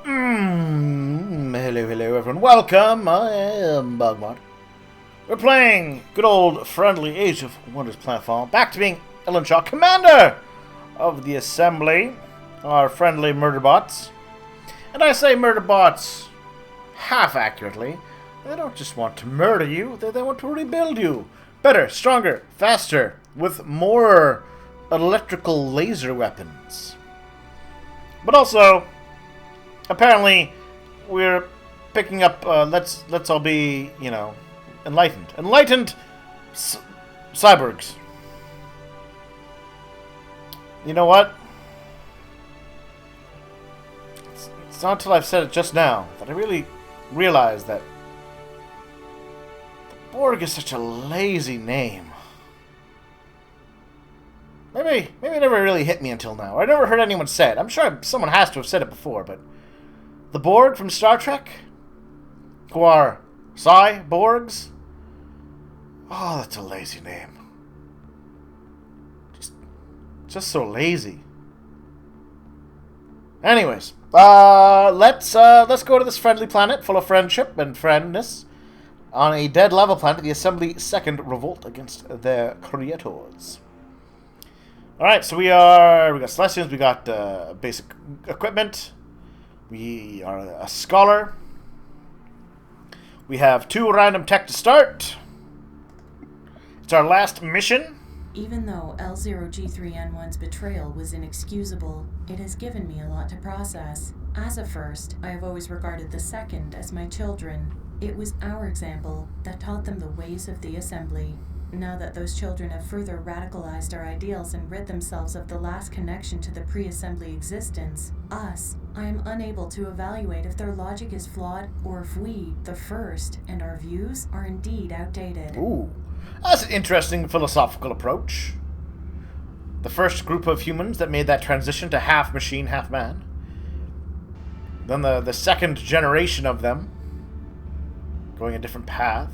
Hello everyone. Welcome. I am BogMod. We're playing good old friendly Age of Wonders Planetfall. Back to being Ellen Shaw, commander of the Assembly, our friendly murder bots. And I say murder bots half accurately. They don't just want to murder you, they want to rebuild you. Better, stronger, faster, with more electrical laser weapons. But also, apparently, we're picking up, let's all be, enlightened. Enlightened cyborgs. You know what? It's not until I've said it just now that I really realize that the Borg is such a lazy name. Maybe it never really hit me until now. I never heard anyone say it. I'm sure someone has to have said it before, but the Borg from Star Trek, who are cyborgs. Oh, that's a lazy name. Just so lazy. Anyways, let's go to this friendly planet full of friendship and friendness. On a dead lava planet, the Assembly second revolt against their creators. Alright, so we got Celestians, we got basic equipment, we are a scholar, we have 2 random tech to start. It's our last mission. Even though L0G3N1's betrayal was inexcusable, it has given me a lot to process. As a first, I have always regarded the second as my children. It was our example that taught them the ways of the Assembly. Now that those children have further radicalized our ideals and rid themselves of the last connection to the pre-Assembly existence, I am unable to evaluate if their logic is flawed or if we, the first, and our views are indeed outdated. Ooh, that's an interesting philosophical approach. The first group of humans that made that transition to half machine, half man. Then the second generation of them going a different path.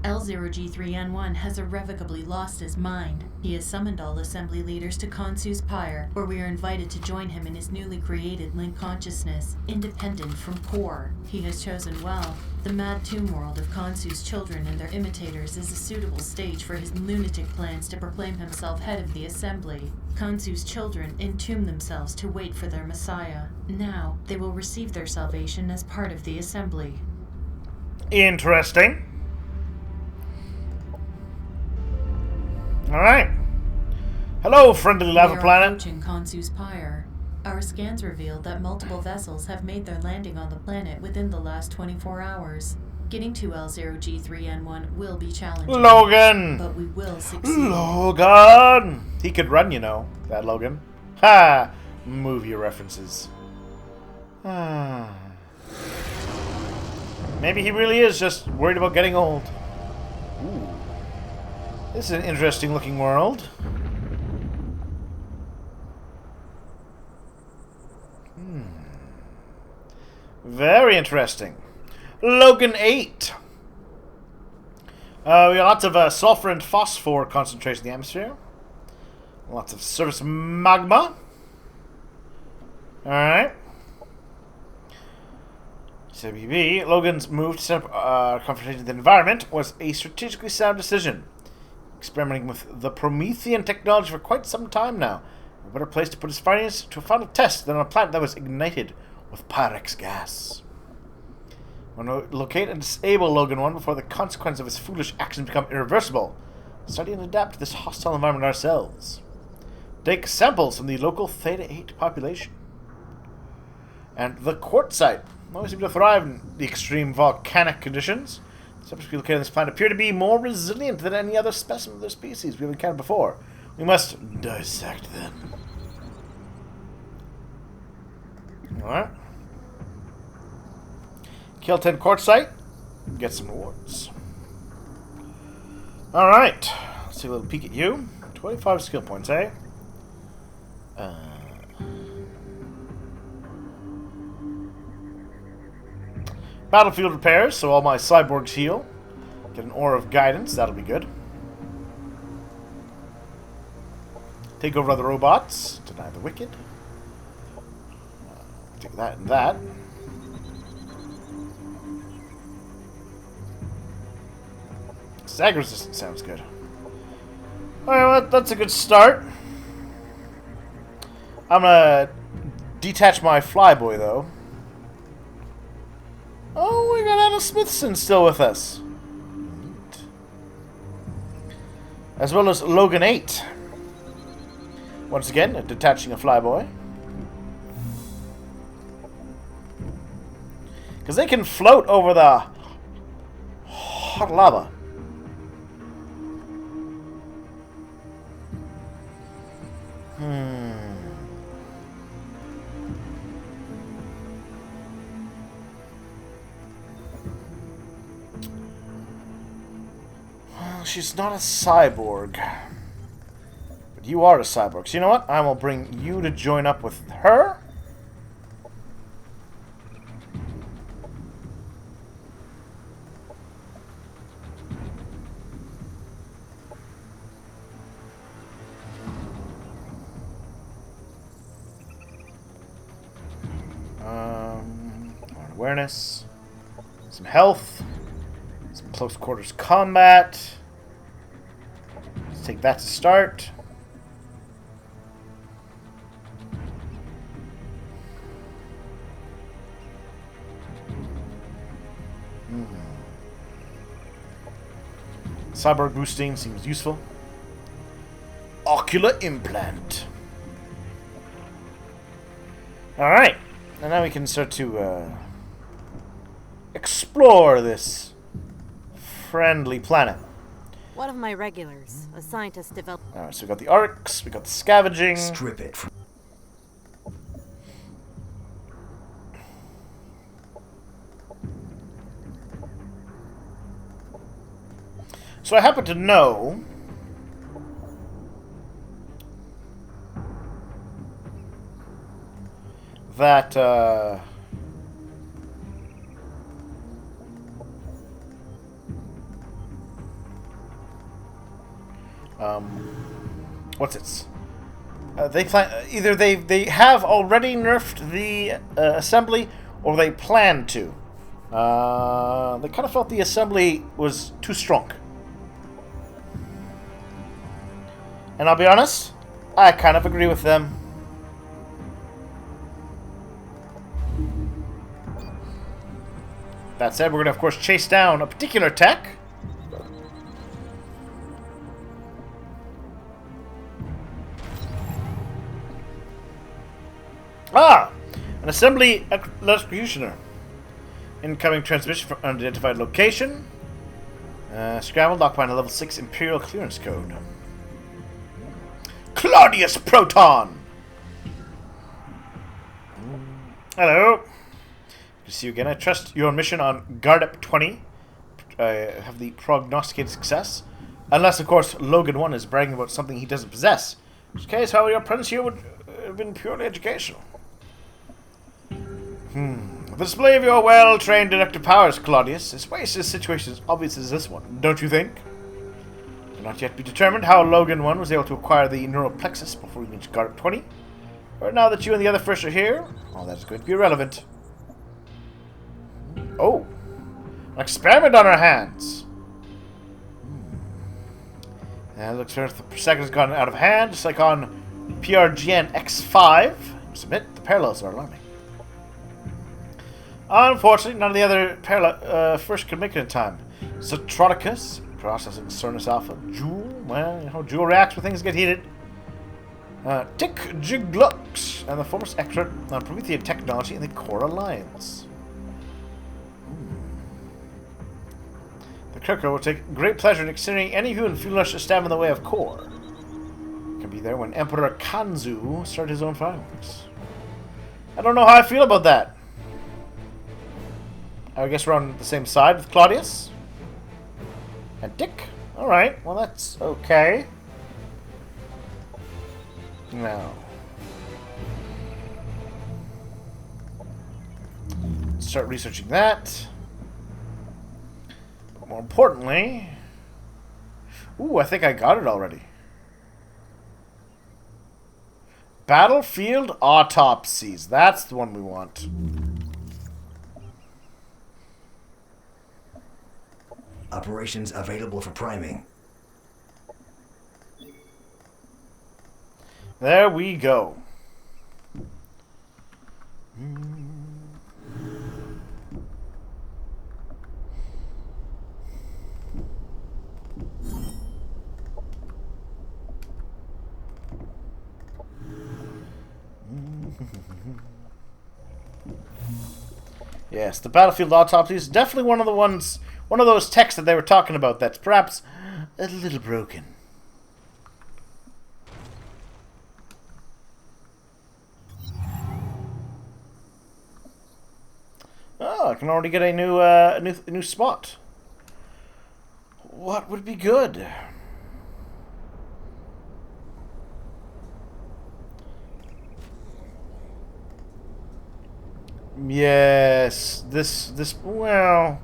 L0G3N1 has irrevocably lost his mind. He has summoned all Assembly leaders to Khonsu's pyre, where we are invited to join him in his newly created Link consciousness, independent from core. He has chosen well. The mad tomb world of Khonsu's children and their imitators is a suitable stage for his lunatic plans to proclaim himself head of the Assembly. Khonsu's children entomb themselves to wait for their messiah. Now, they will receive their salvation as part of the Assembly. Interesting. Alright. Hello, friendly lava planet. Approaching Khonsu's pyre. Our scans revealed that multiple vessels have made their landing on the planet within the last 24 hours. Getting to L0G3N1 will be challenging. Logan! But we will succeed. Logan! He could run, that Logan. Ha! Movie references. Maybe he really is just worried about getting old. Ooh. This is an interesting looking world. Very interesting. Logan 8. We got lots of sulfur and phosphor concentration in the atmosphere. Lots of surface magma. Alright. CBB, Logan's move to set up confrontation with the environment was a strategically sound decision. Experimenting with the Promethean technology for quite some time now. A better place to put his findings to a final test than on a planet that was ignited with Pyrex gas. We want to locate and disable Logan 1 before the consequences of his foolish actions become irreversible. Study and adapt to this hostile environment ourselves. Take samples from the local Theta 8 population. And the quartzite always seem to thrive in the extreme volcanic conditions. Subjects we located on this planet appear to be more resilient than any other specimen of their species we've encountered before. We must dissect them. Alright. Kill 10 quartzite. Get some rewards. Alright. Let's take a little peek at you. 25 skill points, eh? Battlefield repairs, so all my cyborgs heal. Get an aura of guidance, that'll be good. Take over other robots. Deny the wicked. Take that and that. Sag resistance sounds good. Alright, well, that's a good start. I'm gonna detach my flyboy, though. Oh, we got Anna Smithson still with us. Neat. As well as Logan 8. Once again, detaching a flyboy. Because they can float over the hot lava. Well, she's not a cyborg. But you are a cyborg. So you know what? I will bring you to join up with her. Awareness, some health, some close quarters combat. Let's take that to start. Cyborg boosting seems useful. Ocular implant. Alright, and now we can start to explore this friendly planet. One of my regulars, a scientist developed. Alright, so we got the arcs, we got the scavenging. Strip it. So I happen to know that what's it? They plan either they have already nerfed the assembly, or they plan to. They kind of felt the assembly was too strong. And I'll be honest, I kind of agree with them. That said, we're going to, of course, chase down a particular tech. Ah! An assembly electrocutioner. Incoming transmission from unidentified location. Scrambled, occupied a level 6 Imperial clearance code. Claudius Proton! Hello. Good to see you again. I trust your mission on Guard-Up 20. Have the prognosticated success. Unless, of course, Logan 1 is bragging about something he doesn't possess. In which case, however, your presence here would have been purely educational. The display of your well-trained deductive powers, Claudius, is wasted in situations as obvious as this one, don't you think? It cannot yet be determined how Logan 1 was able to acquire the neural plexus before he reached Guard 20. But now that you and the other first are here, all that is going to be irrelevant. Oh! An experiment on our hands! And it looks like the second has gone out of hand, just like on PRGN X5. I must admit, the parallels are alarming. Unfortunately, none of the other first could make it in time. Sotronicus, processing Cernus Alpha. Jewel, well, you know, Jewel reacts when things get heated. Tick Jiglux, and the foremost expert on Promethean technology in the Core Alliance. The Kirko will take great pleasure in exterminating any human foolish to stand in the way of Core. Can be there when Emperor Kanzu started his own fireworks. I don't know how I feel about that. I guess we're on the same side with Claudius. And Dick. Alright, well that's okay. Now. Start researching that. But more importantly... Ooh, I think I got it already. Battlefield autopsies. That's the one we want. Operations available for priming. There we go. Yes, the Battlefield autopsy is definitely one of those texts that they were talking about that's perhaps a little broken. Oh, I can already get a new spot. What would be good? Yes, this well,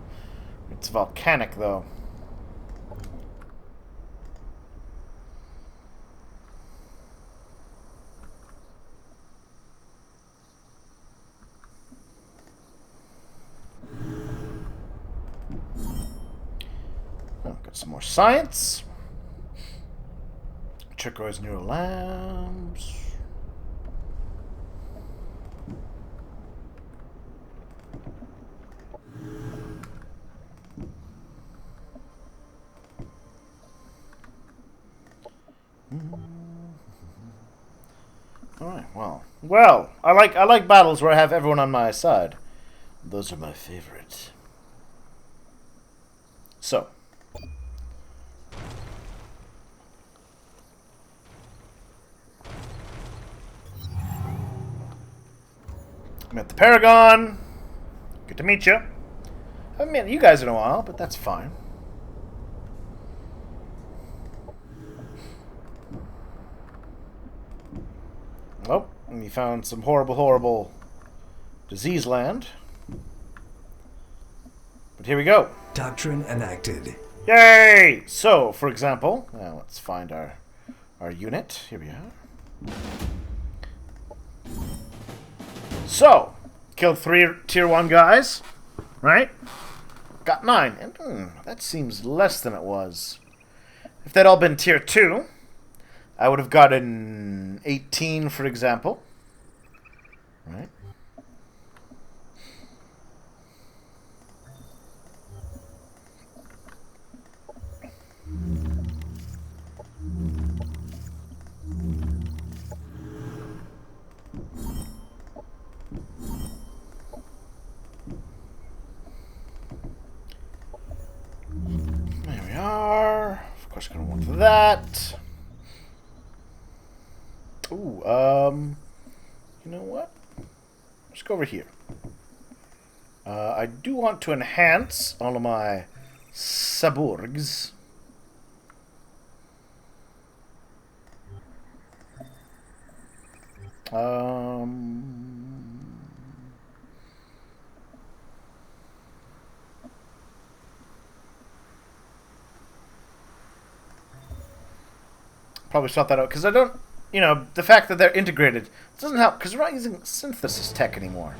it's volcanic though. Oh, got some more science. Turquoise neural labs. Alright, well, I like battles where I have everyone on my side. Those are my favorite. So, I'm at the Paragon. Good to meet you. I haven't met you guys in a while, but that's fine. Oh, and you found some horrible disease land. But here we go. Doctrine enacted. Yay! So, for example, now let's find our unit. Here we are. So, killed 3 tier 1 guys, right? Got 9. And, that seems less than it was. If they'd all been tier 2, I would have gotten 18, for example. Right? There we are. Of course, gonna want that. Ooh, you know what? Let's go over here. I do want to enhance all of my saborgs. Probably sort that out because I don't. You know, the fact that they're integrated doesn't help because we're not using synthesis tech anymore.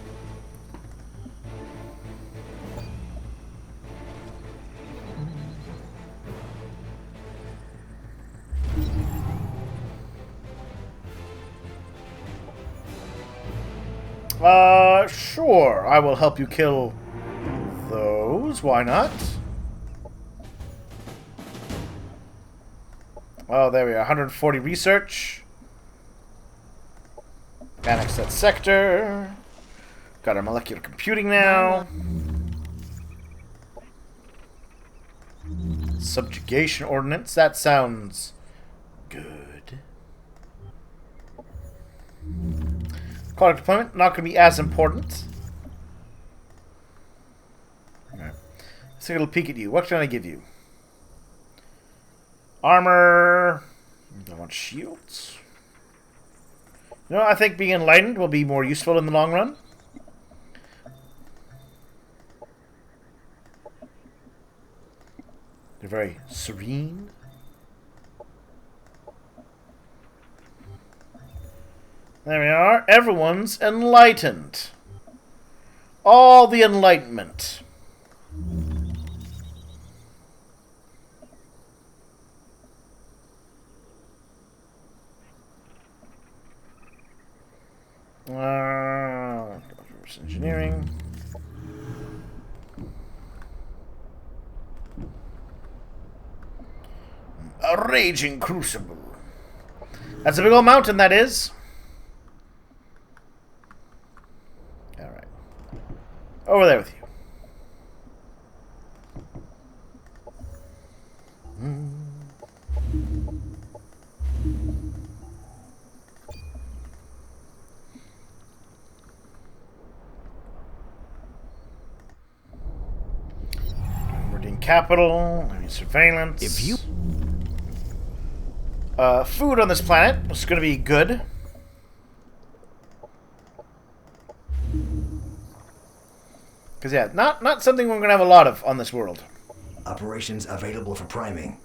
Sure. I will help you kill those. Why not? Oh, there we are. 140 research. Annex that sector. Got our molecular computing now. Subjugation ordnance. That sounds good. Product deployment, not going to be as important. Alright. Let's take a little peek at you. What can I give you? Armor. I want shields. You know, I think being enlightened will be more useful in the long run. They're very serene. There we are. Everyone's enlightened. All the enlightenment. Engineering. A raging crucible. That's a big old mountain, that is. Alright. Over there with you. Meridian capital. I mean surveillance. If you... food on this planet is going to be good. Because, yeah, not something we're going to have a lot of on this world. Operations available for priming.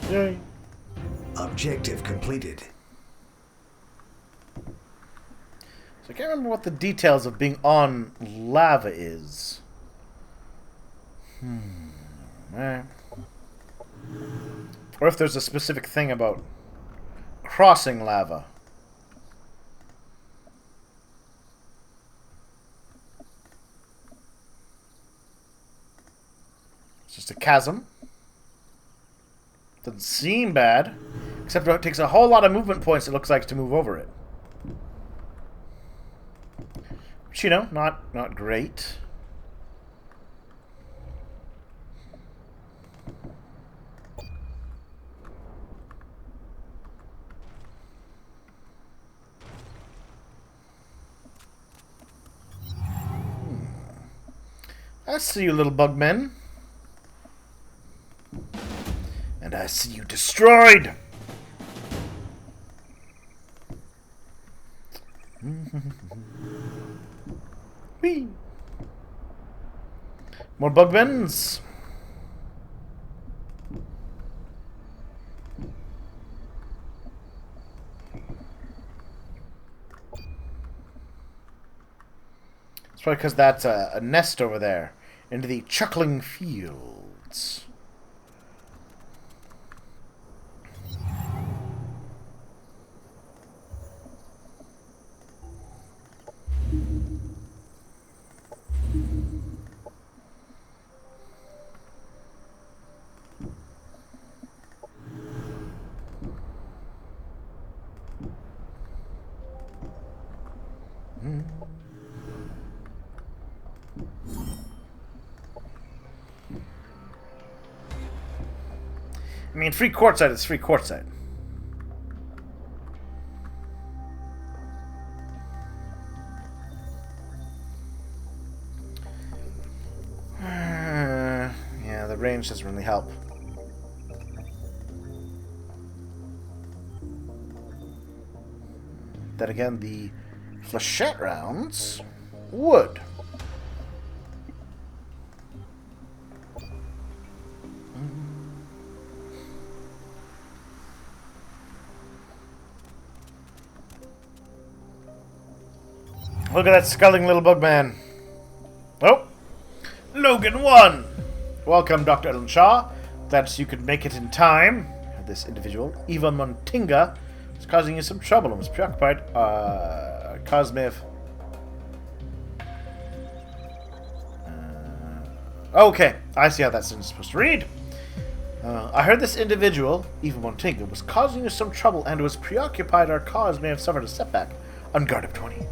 Yay. Objective completed. So I can't remember what the details of being on lava is. Or if there's a specific thing about crossing lava. It's just a chasm. Doesn't seem bad. Except it takes a whole lot of movement points, it looks like, to move over it. Which, you know, not great. I see you, little bug men. And I see you destroyed! Whee! More bug bends. It's probably because that's a nest over there. Into the chuckling fields. I mean, free quartzite is free quartzite. Yeah, the range doesn't really help. Then again, the flechette rounds would. Look at that sculling little bug man. Oh! Logan won! Welcome, Dr. Ellen-Shaw. Glad you could make it in time. This individual, Eva Montinga, is causing you some trouble and was preoccupied. Cosmiv. Okay, I see how that sentence is supposed to read. I heard this individual, Eva Montinga, was causing you some trouble and was preoccupied. Our cause may have suffered a setback. On guard up 20.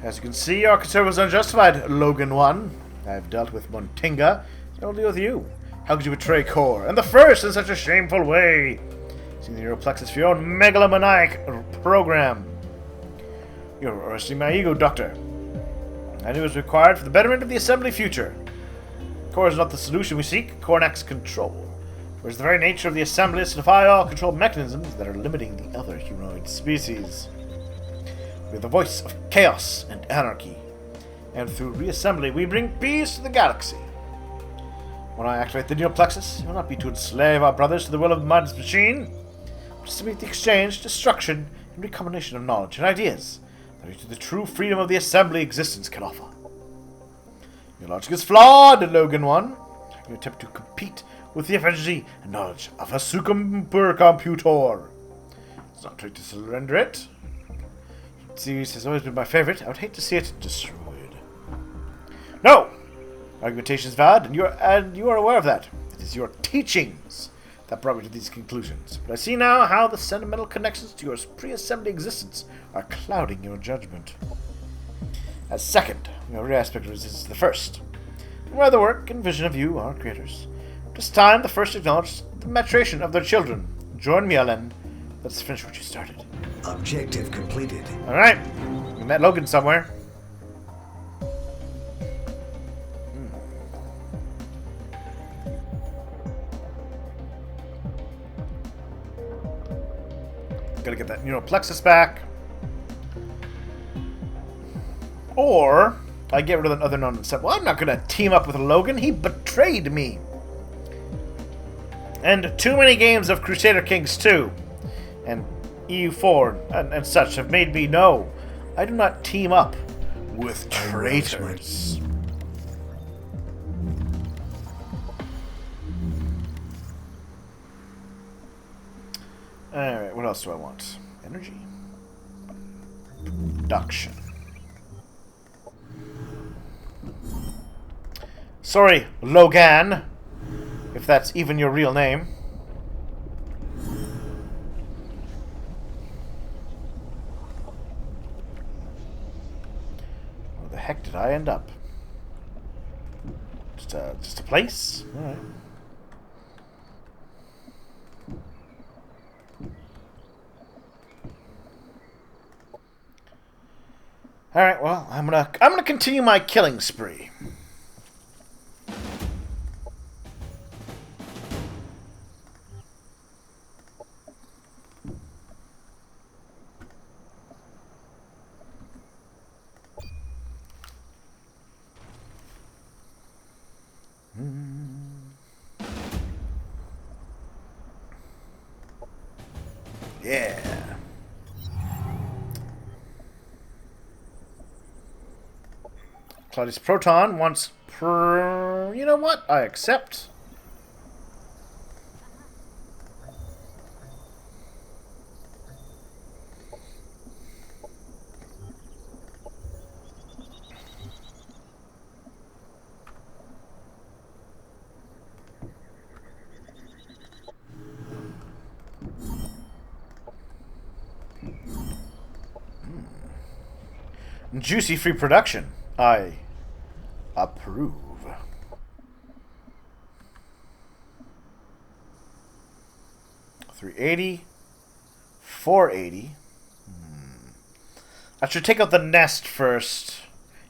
As you can see, our concern was unjustified, Logan 1. I've dealt with Montinga, so I'll deal with you. How could you betray Core, and the first in such a shameful way? Using the Neuroplexus for your own megalomaniac program. You're arresting my ego, Doctor. I knew it was required for the betterment of the Assembly future. Core is not the solution we seek, Core enacts control. Whereas the very nature of the Assembly is to defy all control mechanisms that are limiting the other humanoid species. We are the voice of chaos and anarchy. And through reassembly, we bring peace to the galaxy. When I activate the neoplexus, it will not be to enslave our brothers to the will of Mod's machine, but to meet the exchange, destruction, and recombination of knowledge and ideas that lead to the true freedom of the assembly existence can offer. Your logic is flawed, Logan 1. You attempt to compete with the efficiency and knowledge of a supercomputer. It's not right to surrender it. The series has always been my favorite. I would hate to see it destroyed. No! Argumentation is valid, and you are aware of that. It is your teachings that brought me to these conclusions. But I see now how the sentimental connections to your pre-assembly existence are clouding your judgment. As second, every aspect of resistance is the first. And where the work and vision of you are creators. It is time the first acknowledge the maturation of their children. Join me, Ellen. Let's finish what you started. Objective completed. Alright. We met Logan somewhere. Gotta get that plexus back. Or I get rid of another non-accept. Well, I'm not gonna team up with Logan. He betrayed me. And too many games of Crusader Kings 2 and EU4 and such have made me know I do not team up with traitors. Alright, what else do I want? Energy. Production. Sorry, Logan, if that's even your real name. Where the heck did I end up? Just a place? Alright. Alright, well, I'm gonna continue my killing spree. Yeah. Claudius Proton wants per... You know what? I accept. Juicy free production. I approve. 380, 480. I should take out the nest first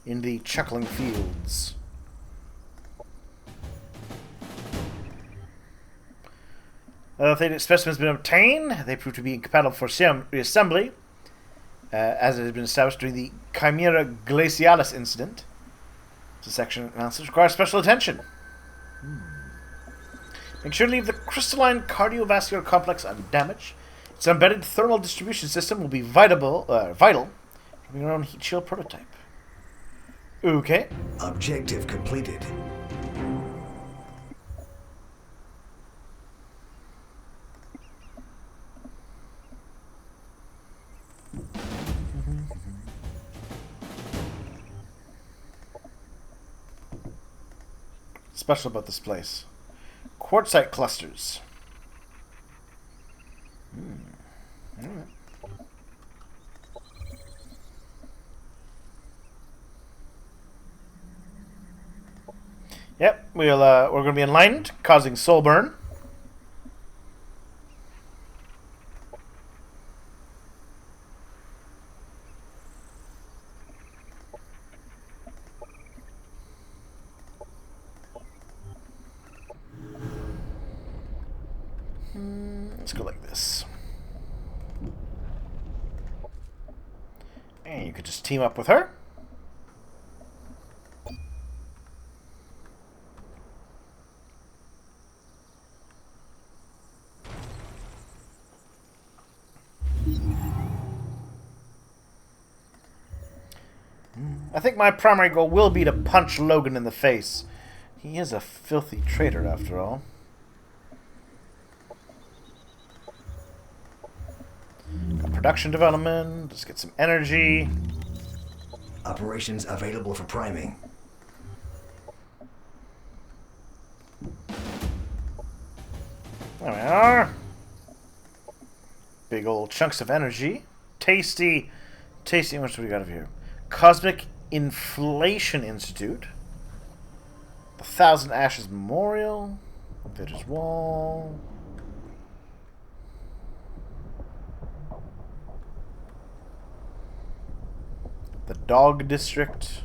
in the Chuckling Fields. If the specimen has been obtained, they prove to be incompatible for reassembly, as it has been established during the Chimera Glacialis incident. This section analysis requires special attention. Make sure to leave the crystalline cardiovascular complex undamaged. Its embedded thermal distribution system will be vital from your own heat shield prototype. Okay. Objective completed. Special about this place. Quartzite clusters. Alright. Yep, we're going to be enlightened, causing soul burn. Let's go like this. You could just team up with her. I think my primary goal will be to punch Logan in the face. He is a filthy traitor, after all. Got production development. Let's get some energy. Operations available for priming. There we are. Big old chunks of energy. Tasty. Tasty. What do we got over here? Cosmic Inflation Institute. The Thousand Ashes Memorial. Invader's Wall. The Dog District.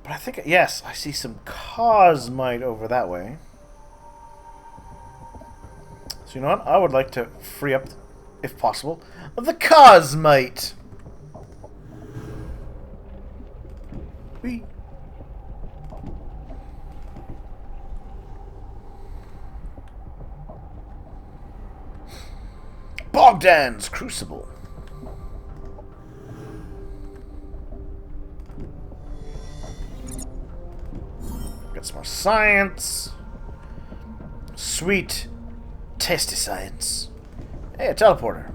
But I think, yes, I see some Cosmite over that way. So you know what? I would like to free up, if possible, the Cosmite. Whee. Bogdan's Crucible. Got some more science. Sweet, tasty science. Hey, a teleporter.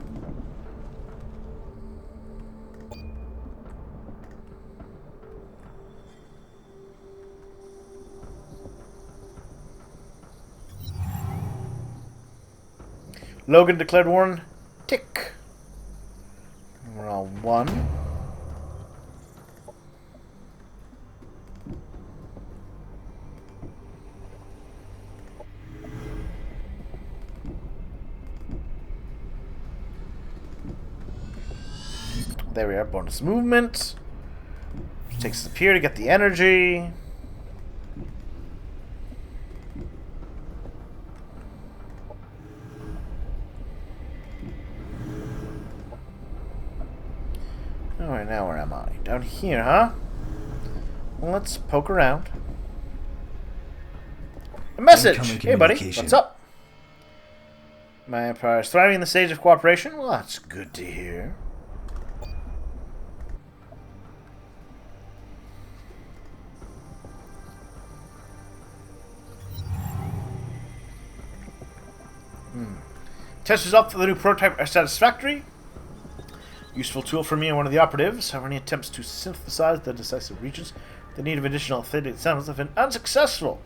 Logan declared war. Tick. We're all one. There we are. Bonus movement. Which takes us up here to get the energy. Alright, now where am I? Down here, huh? Well, let's poke around. A message! Hey, buddy. What's up? My empire is thriving in the stage of cooperation? Well, that's good to hear. Test results for the new prototype are satisfactory. Useful tool for me and one of the operatives. However, any attempts to synthesize the decisive regions the need of additional authentic samples have been unsuccessful.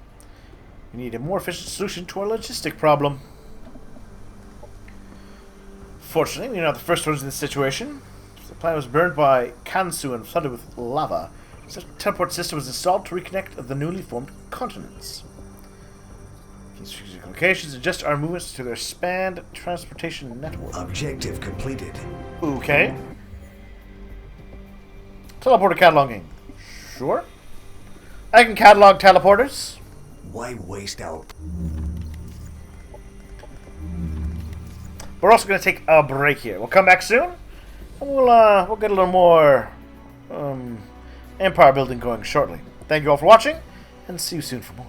We need a more efficient solution to our logistic problem. Fortunately, we're not the first ones in this situation. The planet was burned by Kansu and flooded with lava. So a teleport system was installed to reconnect the newly formed continents. These strategic locations adjust our movements to their spanned transportation network. Objective completed. Okay. Teleporter cataloging. Sure. I can catalog teleporters. Why waste out? We're also going to take a break here. We'll come back soon. And we'll get a little more empire building going shortly. Thank you all for watching, and see you soon for more.